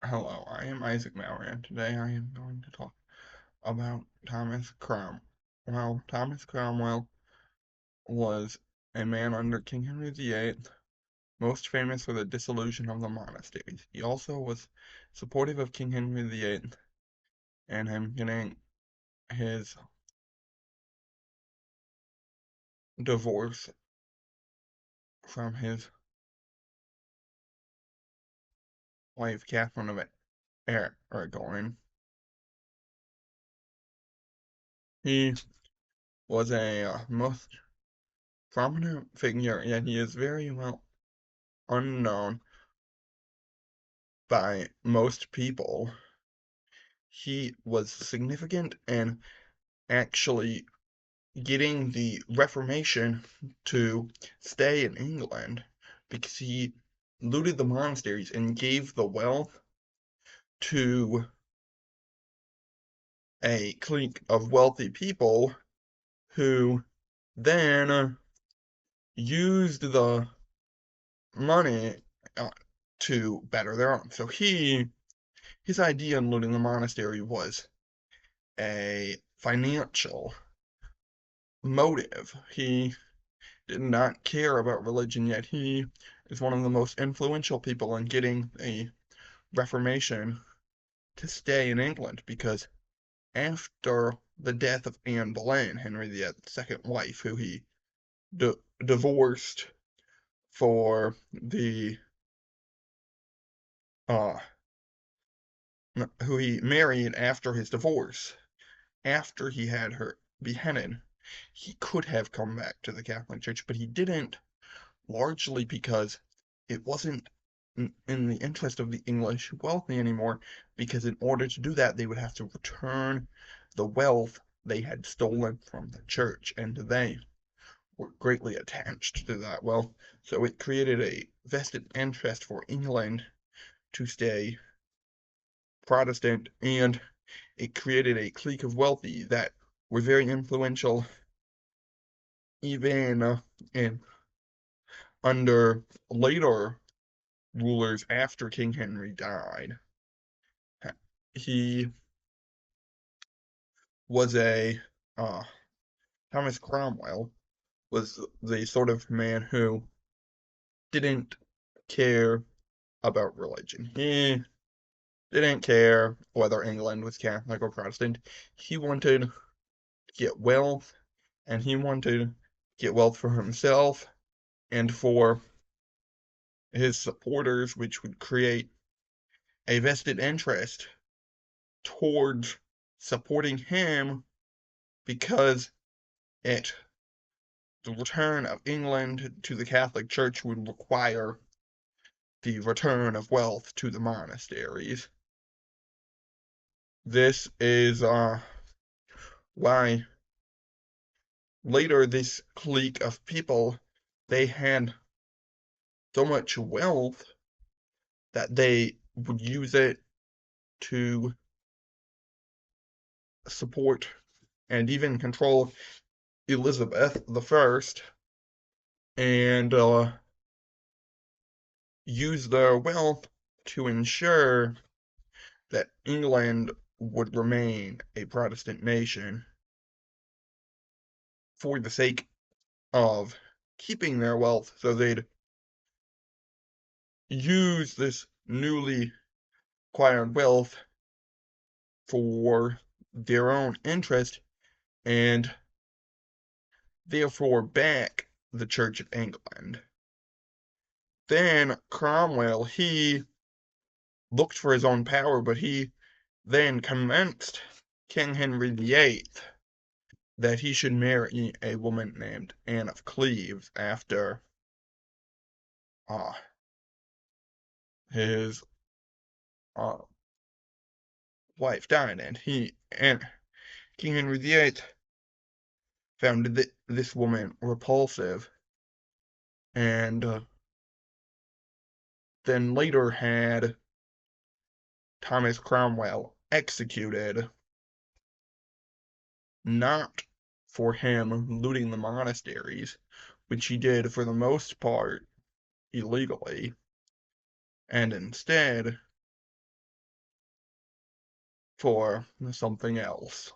Hello, I am Isaac Mallory, and today I am going to talk about Thomas Cromwell. Well, Thomas Cromwell was a man under King Henry VIII, most famous for the dissolution of the monasteries. He also was supportive of King Henry VIII and him getting his divorce from his wife, Catherine of Aragon. He was a most prominent figure, yet he is very well unknown by most people. He was significant in actually getting the Reformation to stay in England because he looted the monasteries and gave the wealth to a clique of wealthy people who then used the money uh, to better their own. So his idea in looting the monastery was a financial motive. He did not care about religion, yet he is one of the most influential people in getting a Reformation to stay in England because after the death of Anne Boleyn, Henry VIII's second wife, who he divorced for the uh who he married after his divorce, after he had her beheaded, he could have come back to the Catholic Church, but he didn't, largely because it wasn't in the interest of the English wealthy anymore, because in order to do that, they would have to return the wealth they had stolen from the church, and they were greatly attached to that wealth. So it created a vested interest for England to stay Protestant, and it created a clique of wealthy that were very influential even in under later rulers after King Henry died. He was a uh, Thomas Cromwell was the sort of man who didn't care about religion. He didn't care whether England was Catholic or Protestant. He wanted to get wealth, and he wanted to get wealth for himself and for his supporters, which would create a vested interest towards supporting him because it the return of England to the Catholic Church would require the return of wealth to the monasteries. This is why later this clique of people, they had so much wealth that they would use it to support and even control Elizabeth the First and use their wealth to ensure that England would remain a Protestant nation for the sake of keeping their wealth. So they'd use this newly acquired wealth for their own interest and therefore back the Church of England. Then Cromwell, he looked for his own power, but he then convinced King Henry VIII that he should marry a woman named Anne of Cleves after uh, his uh, wife died, and King Henry VIII found this woman repulsive, and then later had Thomas Cromwell executed, not for him looting the monasteries, which he did for the most part illegally, and instead for something else.